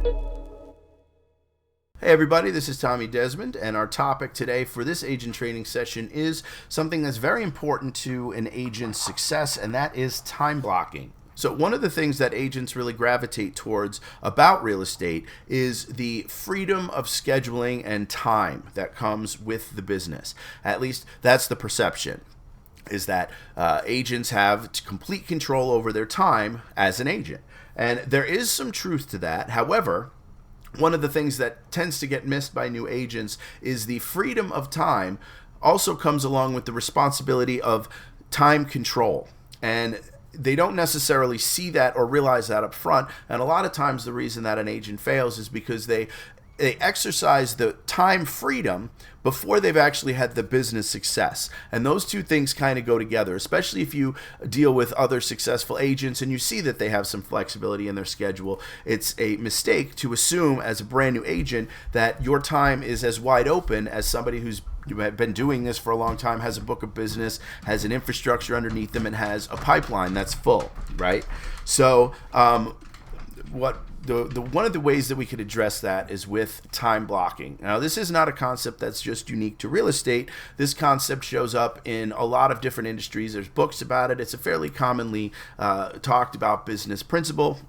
Hey everybody, this is Tommy Desmond, and our topic today for this agent training session is something that's very important to an agent's success, and that is time blocking. So one of the things that agents really gravitate towards about real estate is the freedom of scheduling and time that comes with the business. At least that's the perception, is that agents have complete control over their time as an agent. And there is some truth to that. However, one of the things that tends to get missed by new agents is the freedom of time also comes along with the responsibility of time control. And they don't necessarily see that or realize that up front. And a lot of times the reason that an agent fails is because they exercise the time freedom before they've actually had the business success. And those two things kind of go together, especially if you deal with other successful agents and you see that they have some flexibility in their schedule. It's a mistake to assume as a brand new agent that your time is as wide open as somebody who's been doing this for a long time, has a book of business, has an infrastructure underneath them, and has a pipeline that's full, right? So one of the ways that we could address that is with time blocking. Now, this is not a concept that's just unique to real estate. This concept shows up in a lot of different industries. There's books about it. It's a fairly commonly talked about business principle.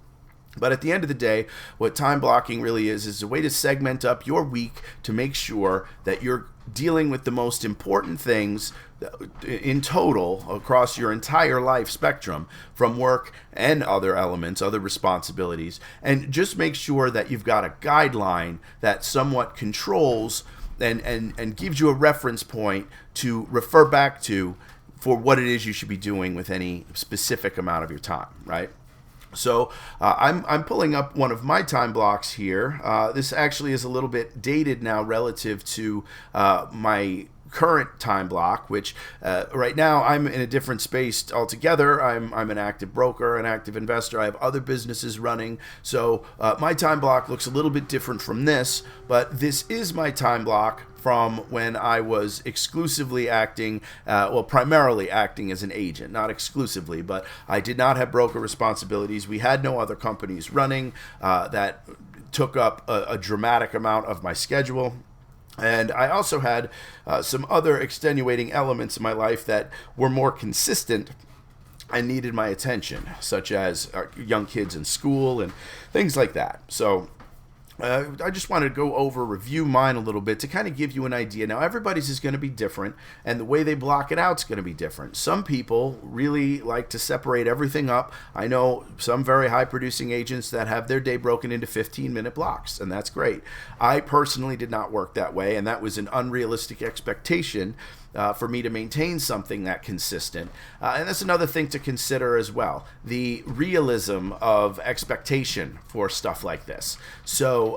But at the end of the day, what time blocking really is a way to segment up your week to make sure that you're dealing with the most important things in total across your entire life spectrum, from work and other elements, other responsibilities, and just make sure that you've got a guideline that somewhat controls and gives you a reference point to refer back to for what it is you should be doing with any specific amount of your time, right? So I'm pulling up one of my time blocks here. This actually is a little bit dated now relative to my current time block, which right now I'm in a different space altogether. I'm an active broker, an active investor. I have other businesses running. So my time block looks a little bit different from this, but this is my time block from when I was exclusively acting, primarily acting as an agent, not exclusively, but I did not have broker responsibilities. We had no other companies running that took up a dramatic amount of my schedule. And I also had some other extenuating elements in my life that were more consistent and needed my attention, such as young kids in school and things like that. So I just wanted to review mine a little bit to kind of give you an idea. Now, everybody's is going to be different, and the way they block it out is going to be different. Some people really like to separate everything up. I know some very high-producing agents that have their day broken into 15-minute blocks, and that's great. I personally did not work that way, and that was an unrealistic expectation for me to maintain something that consistent. And that's another thing to consider as well, the realism of expectation for stuff like this. So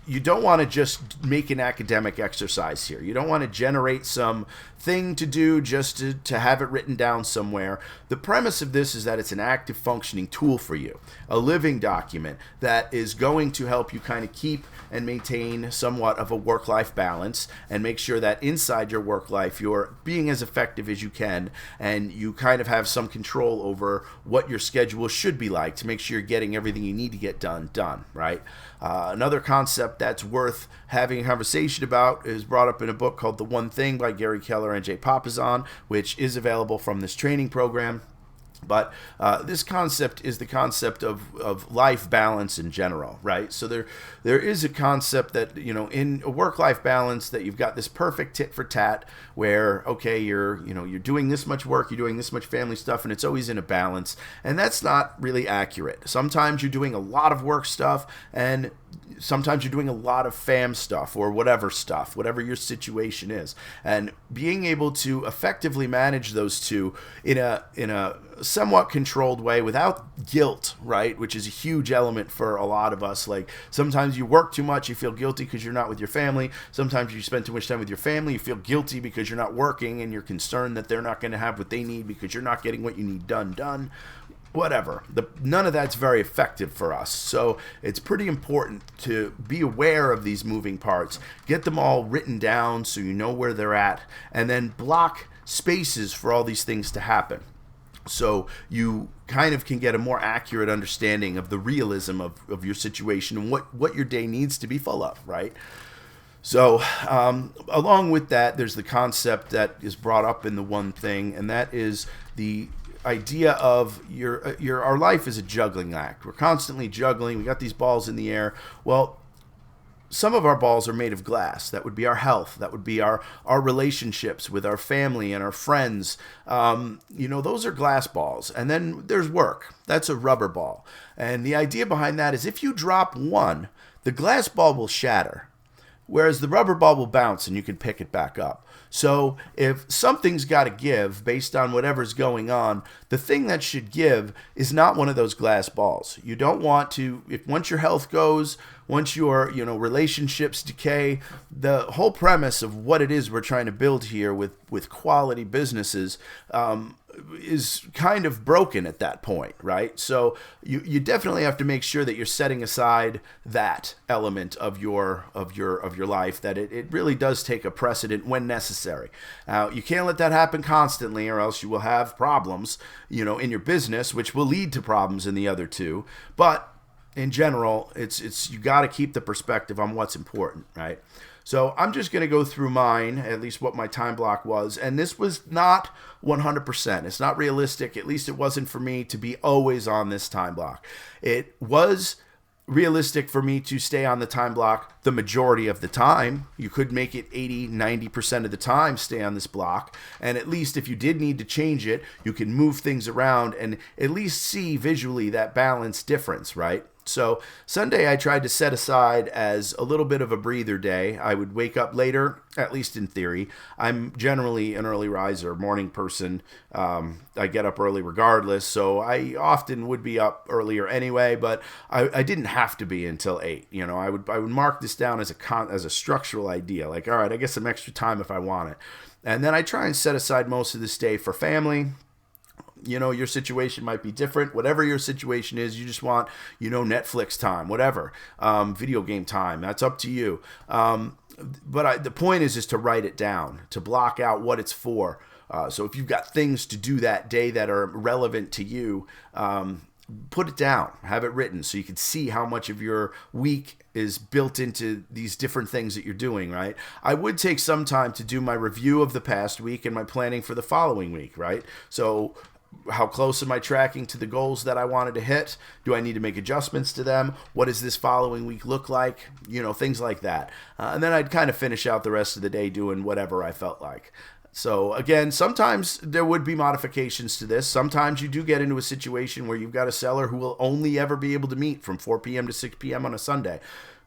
you don't want to just make an academic exercise here. You don't want to generate some thing to do just to have it written down somewhere. The premise of this is that it's an active functioning tool for you, a living document that is going to help you kind of keep and maintain somewhat of a work-life balance and make sure that inside your work life you're being as effective as you can, and you kind of have some control over what your schedule should be like to make sure you're getting everything you need to get done, right? Another concept that's worth having a conversation about is brought up in a book called The One Thing by Gary Keller and Jay Papasan, which is available from this training program. But this concept is the concept of life balance in general, right? So there is a concept that, in a work-life balance, that you've got this perfect tit for tat where, okay, you're doing this much work, you're doing this much family stuff, and it's always in a balance. And that's not really accurate. Sometimes you're doing a lot of work stuff, and sometimes you're doing a lot of fam stuff or whatever your situation is. And being able to effectively manage those two in a somewhat controlled way without guilt, right? Which is a huge element for a lot of us. Like, sometimes you work too much, you feel guilty because you're not with your family. Sometimes you spend too much time with your family, you feel guilty because you're not working and you're concerned that they're not going to have what they need because you're not getting what you need done. Whatever. None of that's very effective for us. So it's pretty important to be aware of these moving parts, get them all written down so you know where they're at, and then block spaces for all these things to happen. So you kind of can get a more accurate understanding of the realism of your situation and what your day needs to be full of, right? So, along with that, there's the concept that is brought up in the one thing, and that is the idea of our life is a juggling act. We're constantly juggling. We got these balls in the air. Well, some of our balls are made of glass. That would be our health. That would be our relationships with our family and our friends. Those are glass balls. And then there's work. That's a rubber ball. And the idea behind that is if you drop one, the glass ball will shatter, whereas the rubber ball will bounce and you can pick it back up. So if something's got to give based on whatever's going on, the thing that should give is not one of those glass balls. You don't want to, if once your health goes, once your relationships decay, the whole premise of what it is we're trying to build here with quality businesses is kind of broken at that point, right? So you definitely have to make sure that you're setting aside that element of your life, that it really does take a precedent when necessary. You can't let that happen constantly, or else you will have problems, in your business, which will lead to problems in the other two. But in general, it's you got to keep the perspective on what's important, right? So I'm just going to go through mine, at least what my time block was. And this was not 100%. It's not realistic. At least it wasn't for me to be always on this time block. It was realistic for me to stay on the time block the majority of the time. You could make it 80-90% of the time stay on this block, and at least if you did need to change it, you can move things around and at least see visually that balance difference, right? So Sunday I tried to set aside as a little bit of a breather day. I would wake up later, at least in theory. I'm generally an early riser, morning person. I get up early regardless, so I often would be up earlier anyway, but I didn't have to be until 8. I would mark this down as a structural idea, like, all right, I get some extra time if I want it. And then I try and set aside most of this day for family. Your situation might be different. Whatever your situation is, you just want, Netflix time, whatever, video game time. That's up to you. But the point is to write it down, to block out what it's for. So if you've got things to do that day that are relevant to you, put it down, have it written so you can see how much of your week is built into these different things that you're doing, right? I would take some time to do my review of the past week and my planning for the following week, right? So how close am I tracking to the goals that I wanted to hit? Do I need to make adjustments to them? What does this following week look like? Things like that. And then I'd kind of finish out the rest of the day doing whatever I felt like. So again, sometimes there would be modifications to this. Sometimes you do get into a situation where you've got a seller who will only ever be able to meet from 4 p.m. to 6 p.m. on a Sunday.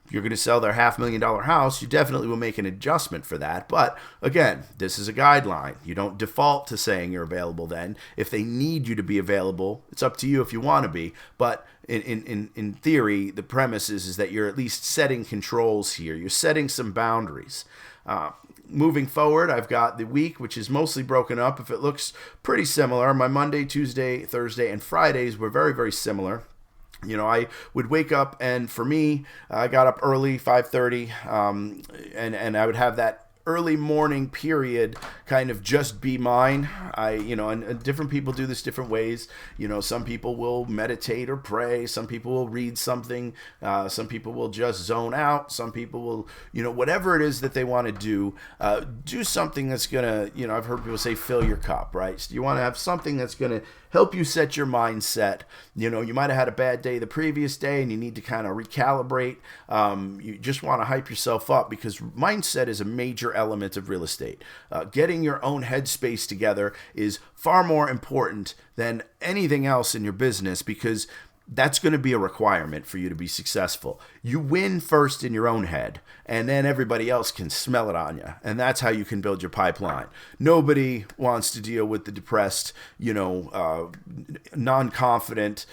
If you're going to sell their $500,000 house, you definitely will make an adjustment for that. But again, this is a guideline. You don't default to saying you're available then. If they need you to be available, it's up to you if you want to be. But in theory, the premise is that you're at least setting controls here. You're setting some boundaries. Moving forward, I've got the week, which is mostly broken up. If it looks pretty similar, my Monday, Tuesday, Thursday, and Fridays were very, very similar. I would wake up, and for me, I got up early, 5:30, and I would have that early morning period kind of just be mine. And different people do this different ways. Some people will meditate or pray. Some people will read something. Some people will just zone out. Some people will, whatever it is that they want to do something that's going to, I've heard people say fill your cup, right? So you want to have something that's going to help you set your mindset. You might have had a bad day the previous day and you need to kind of recalibrate. You just want to hype yourself up because mindset is a major element of real estate. Getting your own headspace together is far more important than anything else in your business because that's going to be a requirement for you to be successful. You win first in your own head, and then everybody else can smell it on you. And that's how you can build your pipeline. Nobody wants to deal with the depressed, non-confident,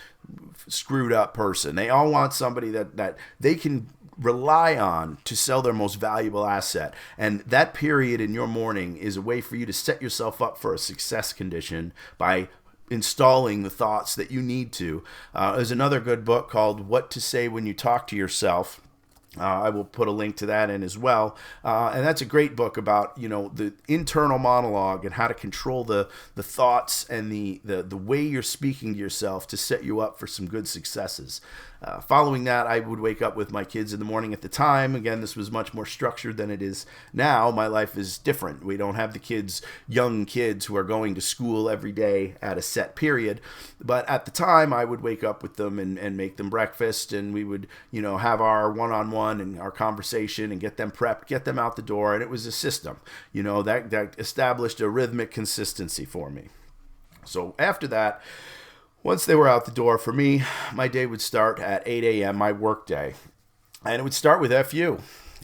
screwed up person. They all want somebody that they can rely on to sell their most valuable asset. And that period in your morning is a way for you to set yourself up for a success condition by installing the thoughts that you need to. There's another good book called What to Say When You Talk to Yourself. I will put a link to that in as well. And that's a great book about, the internal monologue and how to control the thoughts and the way you're speaking to yourself to set you up for some good successes. Following that, I would wake up with my kids in the morning. At the time, again, this was much more structured than it is now. My life is different. We don't have the young kids who are going to school every day at a set period. But at the time, I would wake up with them and make them breakfast, and we would, have our one-on-one and our conversation and get them prepped, get them out the door. And it was a system, that established a rhythmic consistency for me. So after that, once they were out the door, for me, my day would start at 8 a.m., my work day. And it would start with FU.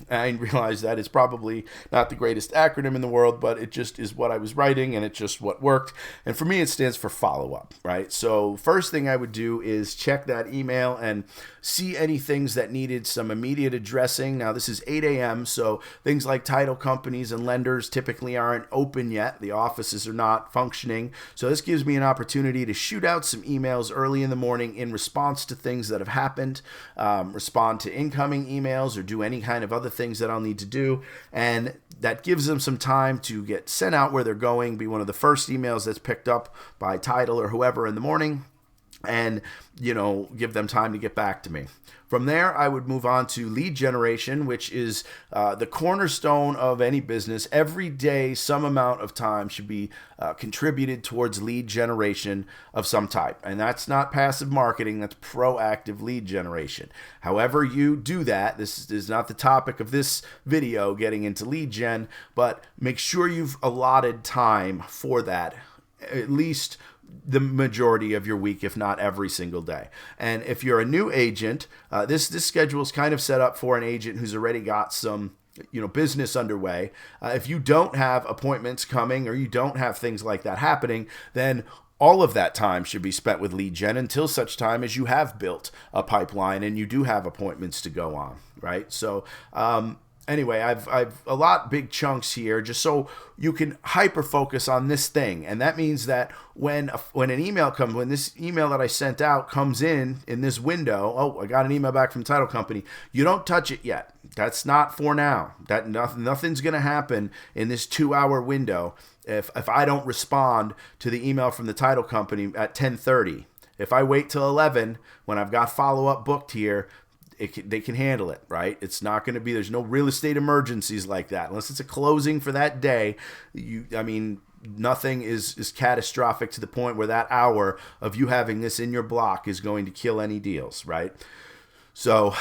I realized that it's probably not the greatest acronym in the world, but it just is what I was writing, and it's just what worked. And for me, it stands for follow-up, right? So first thing I would do is check that email and see any things that needed some immediate addressing. Now, this is 8 a.m., so things like title companies and lenders typically aren't open yet. The offices are not functioning. So this gives me an opportunity to shoot out some emails early in the morning in response to things that have happened, respond to incoming emails, or do any kind of other things that I'll need to do. And that gives them some time to get sent out where they're going, be one of the first emails that's picked up by title or whoever in the morning, and give them time to get back to me. From there, I would move on to lead generation, which is the cornerstone of any business. Every day, some amount of time should be contributed towards lead generation of some type. And that's not passive marketing, that's proactive lead generation. However you do that, this is not the topic of this video, getting into lead gen, but make sure you've allotted time for that, at least the majority of your week, if not every single day. And if you're a new agent, this schedule is kind of set up for an agent who's already got some business underway. If you don't have appointments coming, or you don't have things like that happening, then all of that time should be spent with lead gen until such time as you have built a pipeline and you do have appointments to go on, right? So anyway, I've a lot big chunks here just so you can hyper focus on this thing. And that means that when an email comes, when this email that I sent out comes in this window, oh, I got an email back from the title company, you don't touch it yet. That's not for now. That nothing's going to happen in this 2-hour window if I don't respond to the email from the title company at 10:30. If I wait till 11 when I've got follow-up booked here, they can handle it, right? It's not going to be, there's no real estate emergencies like that. Unless it's a closing for that day, nothing is catastrophic to the point where that hour of you having this in your block is going to kill any deals, right? So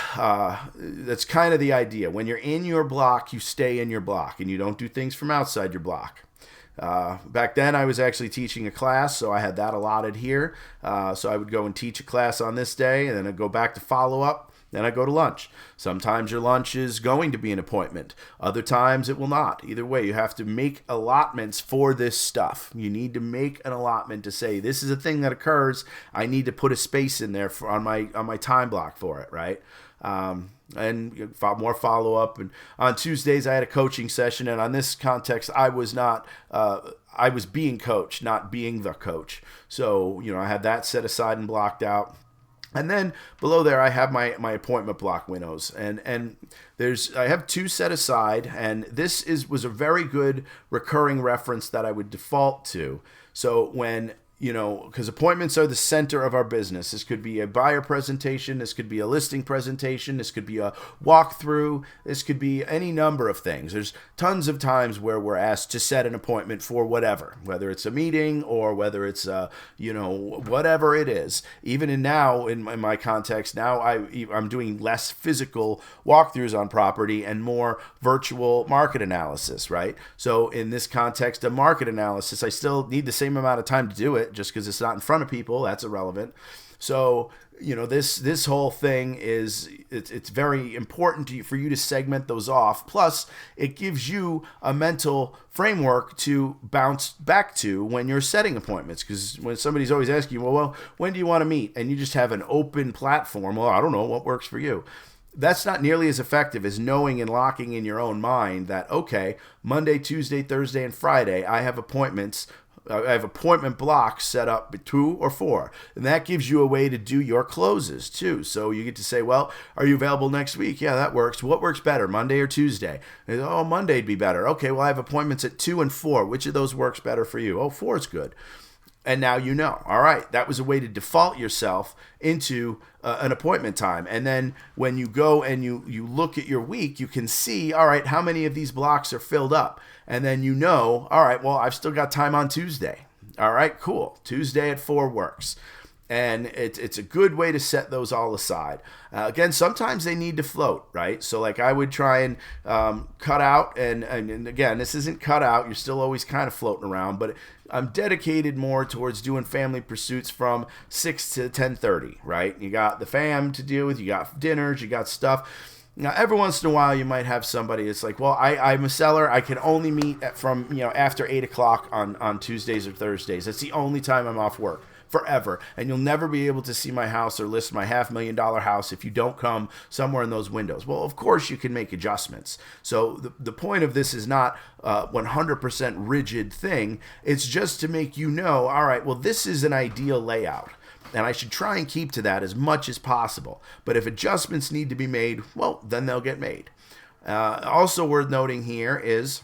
that's kind of the idea. When you're in your block, you stay in your block and you don't do things from outside your block. Back then I was actually teaching a class, so I had that allotted here. So I would go and teach a class on this day, and then I'd go back to follow up. Then I go to lunch. Sometimes your lunch is going to be an appointment. Other times it will not. Either way, you have to make allotments for this stuff. You need to make an allotment to say, this is a thing that occurs. I need to put a space in there on my time block for it, right? And more follow-up. And on Tuesdays, I had a coaching session. And on this context, I was being coached, not being the coach. So, I had that set aside and blocked out. And then below there, I have my appointment block windows, and I have 2 set aside, and this was a very good recurring reference that I would default to. So when because appointments are the center of our business. This could be a buyer presentation. This could be a listing presentation. This could be a walkthrough. This could be any number of things. There's tons of times where we're asked to set an appointment for whatever, whether it's a meeting or whether it's, whatever it is. Even in my context, now I'm doing less physical walkthroughs on property and more virtual market analysis, right? So in this context of market analysis, I still need the same amount of time to do it. Just because it's not in front of people, that's irrelevant. So, this whole thing it's very important for you to segment those off. Plus, it gives you a mental framework to bounce back to when you're setting appointments. Because when somebody's always asking you, well, when do you want to meet? And you just have an open platform. Well, I don't know what works for you. That's not nearly as effective as knowing and locking in your own mind that, okay, Monday, Tuesday, Thursday, and Friday, I have appointments I have appointment blocks set up 2 or 4, and that gives you a way to do your closes too. So you get to say, well, are you available next week? Yeah, that works. What works better, Monday or Tuesday? And, oh, Monday'd be better. Okay, well, I have appointments at 2 and 4. Which of those works better for you? Oh, 4 is good. And now you know. All right, that was a way to default yourself into an appointment time. And then when you go and you look at your week, you can see, all right, how many of these blocks are filled up. And then you know, all right, well, I've still got time on Tuesday. All right, cool. Tuesday at 4 works. And it's a good way to set those all aside. Again, sometimes they need to float, right? So like I would try and cut out, and again, this isn't cut out. You're still always kind of floating around, but I'm dedicated more towards doing family pursuits from 6 to 10:30, right? You got the fam to deal with, you got dinners, you got stuff. Now, every once in a while, you might have somebody that's like, well, I'm a seller. I can only meet from after 8 o'clock on Tuesdays or Thursdays. That's the only time I'm off work. Forever, and you'll never be able to see my house or list my $500,000 house if you don't come somewhere in those windows. Well, of course you can make adjustments. So the point of this is not 100% rigid thing. It's just to make you know, all right, well, this is an ideal layout, and I should try and keep to that as much as possible. But if adjustments need to be made, well, then they'll get made. Also worth noting here is,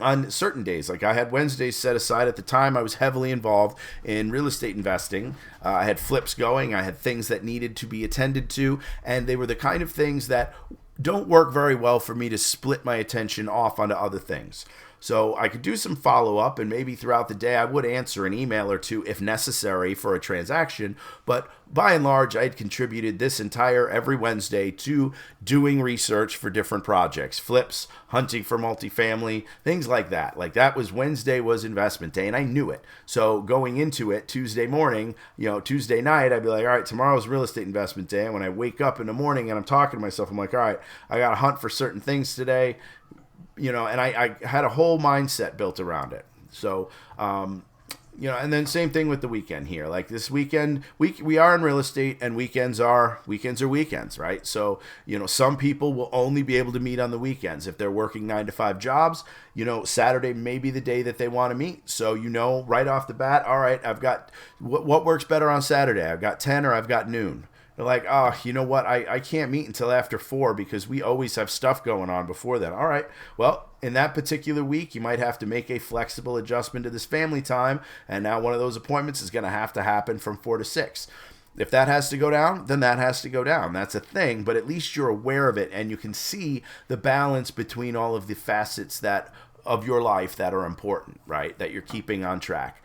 on certain days, like I had Wednesdays set aside. At the time, I was heavily involved in real estate investing. I had flips going. I had things that needed to be attended to, and they were the kind of things that don't work very well for me to split my attention off onto other things. So I could do some follow-up, and maybe throughout the day I would answer an email or two if necessary for a transaction. But by and large, I had contributed this entire every Wednesday to doing research for different projects, flips, hunting for multifamily, things like that. Like that was Wednesday was investment day, and I knew it. So going into it Tuesday morning, Tuesday night, I'd be like, all right, tomorrow's real estate investment day. And when I wake up in the morning and I'm talking to myself, I'm like, all right, I got to hunt for certain things today. And I had a whole mindset built around it. So, and then same thing with the weekend here. Like this weekend, we are in real estate, and weekends are weekends, right? So, some people will only be able to meet on the weekends. If they're working 9-to-5 jobs, Saturday may be the day that they want to meet. So, right off the bat, all right, I've got, what works better on Saturday? I've got 10 or I've got noon. They're like, oh, you know what? I can't meet until after 4 because we always have stuff going on before then. All right. Well, in that particular week, you might have to make a flexible adjustment to this family time. And now one of those appointments is going to have to happen from 4 to 6. If that has to go down, then that has to go down. That's a thing, but at least you're aware of it and you can see the balance between all of the facets of your life that are important, right? That you're keeping on track.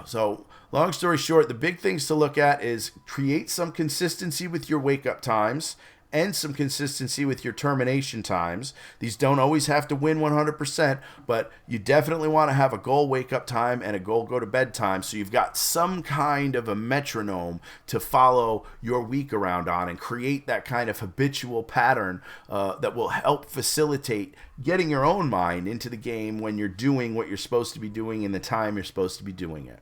So long story short, the big things to look at is create some consistency with your wake-up times and some consistency with your termination times. These don't always have to win 100%, but you definitely want to have a goal wake-up time and a goal go-to-bed time, so you've got some kind of a metronome to follow your week around on and create that kind of habitual pattern that will help facilitate getting your own mind into the game when you're doing what you're supposed to be doing in the time you're supposed to be doing it.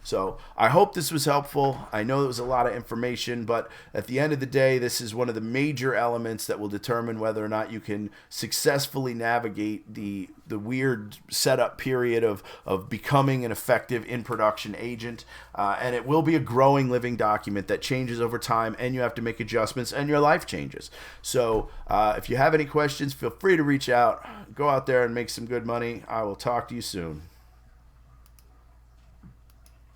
So I hope this was helpful. I know it was a lot of information, but at the end of the day, this is one of the major elements that will determine whether or not you can successfully navigate the weird setup period of becoming an effective in-production agent. And it will be a growing living document that changes over time, and you have to make adjustments, and your life changes. So if you have any questions, feel free to reach out. Go out there and make some good money. I will talk to you soon.